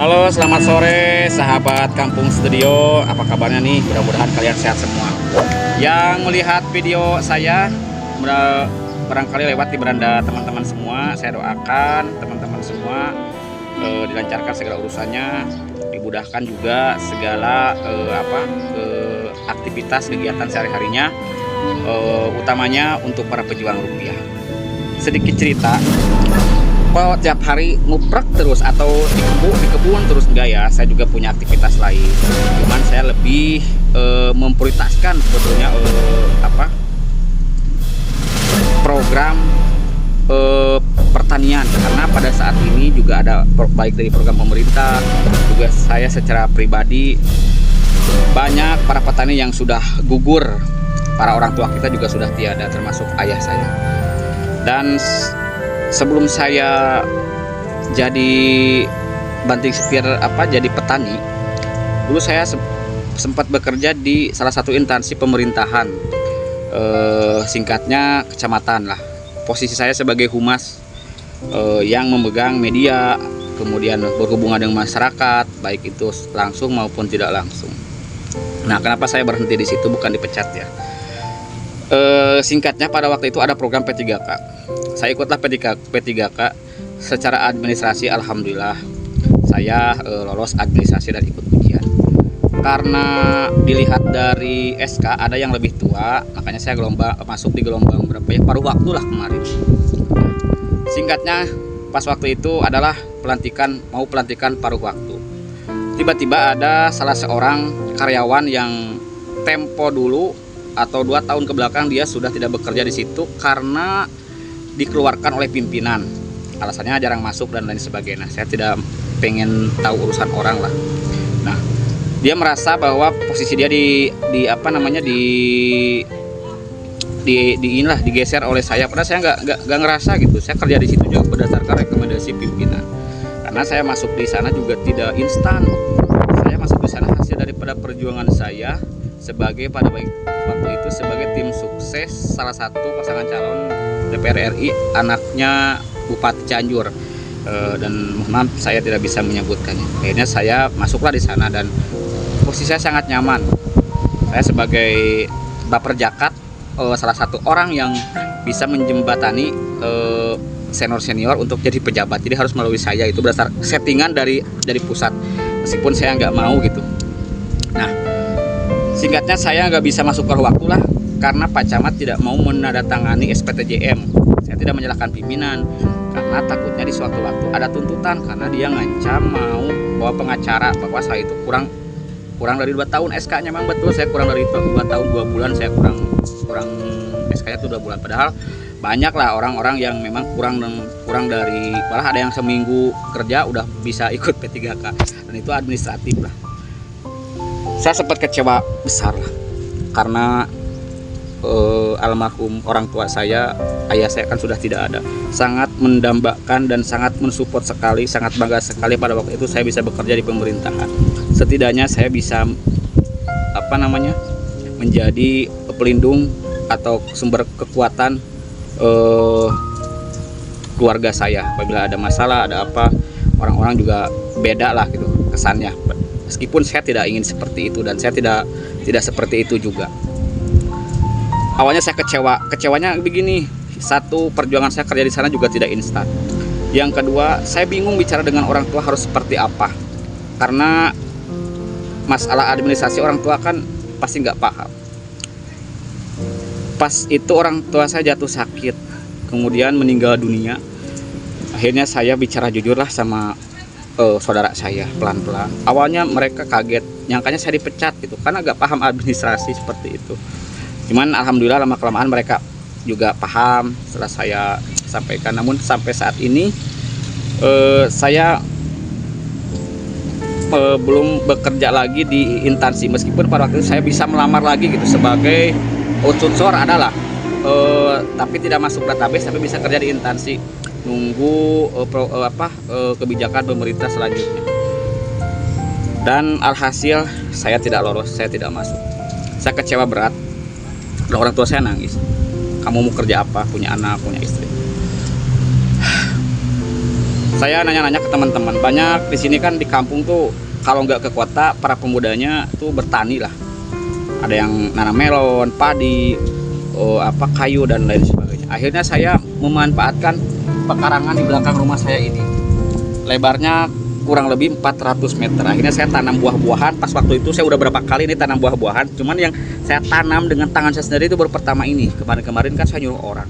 Halo, selamat sore sahabat Kampung Studio. Apa kabarnya nih? Mudah-mudahan kalian sehat semua. Yang melihat video saya barangkali lewat di beranda teman-teman semua, saya doakan teman-teman semua dilancarkan segala urusannya, dimudahkan juga segala aktivitas kegiatan sehari-harinya, utamanya untuk para pejuang rupiah. Sedikit cerita. Kok tiap hari nguprek terus atau di kebun terus enggak ya, saya juga punya aktivitas lain. Cuman saya lebih memprioritaskan sebetulnya program pertanian, karena pada saat ini juga ada baik dari program pemerintah, juga saya secara pribadi banyak para petani yang sudah gugur, para orang tua kita juga sudah tiada, termasuk ayah saya. Dan sebelum saya jadi banting setir jadi petani, dulu saya sempat bekerja di salah satu instansi pemerintahan, singkatnya kecamatan lah. Posisi saya sebagai humas yang memegang media, kemudian berhubungan dengan masyarakat, baik itu langsung maupun tidak langsung. Nah, kenapa saya berhenti di situ, bukan dipecat ya? Singkatnya pada waktu itu ada program P3K. Saya ikutlah P3K secara administrasi. Alhamdulillah saya lolos administrasi dan ikut ujian. Karena dilihat dari SK ada yang lebih tua, makanya saya masuk di gelombang berapa ya, paruh waktu lah kemarin. Singkatnya pas waktu itu adalah pelantikan paruh waktu. Tiba-tiba ada salah seorang karyawan yang tempo dulu atau 2 tahun ke belakang dia sudah tidak bekerja di situ karena dikeluarkan oleh pimpinan. Alasannya jarang masuk dan lain sebagainya. Saya tidak pengen tahu urusan orang lah. Nah, dia merasa bahwa posisi dia digeser oleh saya. Padahal saya nggak ngerasa gitu. Saya kerja di situ juga berdasarkan rekomendasi pimpinan. Karena saya masuk di sana juga tidak instan. Saya masuk di sana hasil daripada perjuangan saya sebagai waktu itu sebagai tim sukses salah satu pasangan calon DPR RI, anaknya Bupati Cianjur, dan mohon maaf saya tidak bisa menyebutkannya. Akhirnya saya masuklah di sana dan posisi saya sangat nyaman. Saya sebagai baper jakat, salah satu orang yang bisa menjembatani senior untuk jadi pejabat. Jadi harus melalui saya, itu berdasar settingan dari pusat, meskipun saya nggak mau gitu. Nah, singkatnya saya nggak bisa masuk paruh waktu lah karena Pak Camat tidak mau menandatangani SPTJM. Saya tidak menyalahkan pimpinan karena takutnya di suatu waktu ada tuntutan, karena dia ngancam mau bawa pengacara bahwa saya itu kurang dari 2 tahun SK-nya. Memang betul saya kurang dari 2 tahun 2 bulan, saya kurang SK-nya itu 2 bulan. Padahal banyak lah orang-orang yang memang kurang dari, malah ada yang seminggu kerja udah bisa ikut P3K, dan itu administratif lah. Saya sempat kecewa besar lah karena almarhum orang tua saya, ayah saya kan sudah tidak ada, sangat mendambakan dan sangat mensupport sekali, sangat bangga sekali pada waktu itu saya bisa bekerja di pemerintahan. Setidaknya saya bisa menjadi pelindung atau sumber kekuatan keluarga saya. Apabila ada masalah, ada apa, orang-orang juga beda lah gitu kesannya. Meskipun saya tidak ingin seperti itu dan saya tidak seperti itu juga. Awalnya saya kecewanya begini. Satu, perjuangan saya kerja di sana juga tidak instan. Yang kedua, saya bingung bicara dengan orang tua harus seperti apa. Karena masalah administrasi orang tua kan pasti nggak paham. Pas itu orang tua saya jatuh sakit, kemudian meninggal dunia. Akhirnya saya bicara jujur lah sama saudara saya pelan-pelan. Awalnya mereka kaget, nyangkanya saya dipecat gitu, karena nggak paham administrasi seperti itu. Cuman alhamdulillah lama-kelamaan mereka juga paham setelah saya sampaikan. Namun sampai saat ini saya belum bekerja lagi di instansi, meskipun pada waktu itu saya bisa melamar lagi gitu sebagai unsur adalah tapi tidak masuk database, tapi bisa kerja di instansi, nunggu kebijakan pemerintah selanjutnya. Dan alhasil saya tidak lolos, saya tidak masuk. Saya kecewa berat. Orang tua saya nangis. Kamu mau kerja apa? Punya anak, punya istri. Saya nanya-nanya ke teman-teman, banyak di sini kan di kampung tuh kalau nggak ke kota para pemudanya tuh bertani lah. Ada yang nanam melon, padi, kayu dan lain sebagainya. Akhirnya saya memanfaatkan pekarangan di belakang rumah saya ini. Lebarnya kurang lebih 400 meter. Akhirnya saya tanam buah-buahan. Pas waktu itu saya udah berapa kali ini tanam buah-buahan. Cuman yang saya tanam dengan tangan saya sendiri itu baru pertama ini. Kemarin-kemarin kan saya nyuruh orang.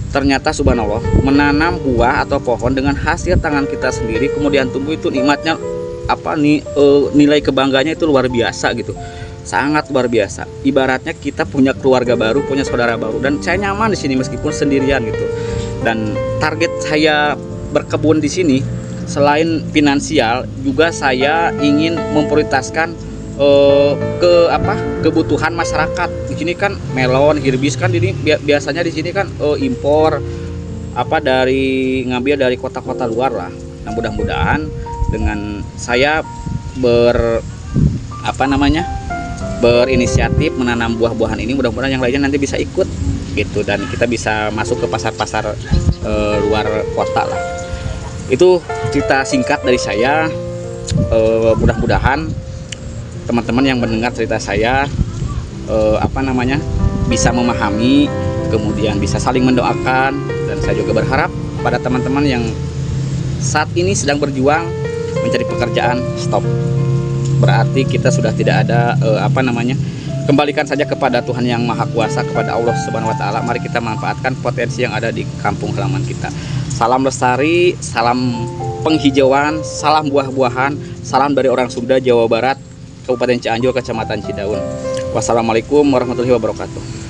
Ternyata subhanallah, menanam buah atau pohon dengan hasil tangan kita sendiri kemudian tumbuh itu nikmatnya nilai kebanggaannya itu luar biasa gitu. Sangat luar biasa. Ibaratnya kita punya keluarga baru, punya saudara baru, dan saya nyaman di sini meskipun sendirian gitu. Dan target saya berkebun di sini selain finansial juga saya ingin memprioritaskan kebutuhan masyarakat. Di sini kan melon, hirbis kan ini biasanya di sini kan impor ngambil dari kota-kota luar lah. Nah, mudah-mudahan dengan saya berinisiatif menanam buah-buahan ini, mudah-mudahan yang lainnya nanti bisa ikut gitu dan kita bisa masuk ke pasar-pasar luar kota lah. Itu cerita singkat dari saya. Mudah-mudahan teman-teman yang mendengar cerita saya bisa memahami, kemudian bisa saling mendoakan, dan saya juga berharap pada teman-teman yang saat ini sedang berjuang mencari pekerjaan, stop. Berarti kita sudah tidak ada kembalikan saja kepada Tuhan yang Maha Kuasa, kepada Allah Subhanahu wa taala. Mari kita manfaatkan potensi yang ada di kampung halaman kita. Salam lestari, salam penghijauan, salam buah-buahan, salam dari orang Sunda, Jawa Barat, Kabupaten Cianjur, Kecamatan Cidaun. Wassalamualaikum warahmatullahi wabarakatuh.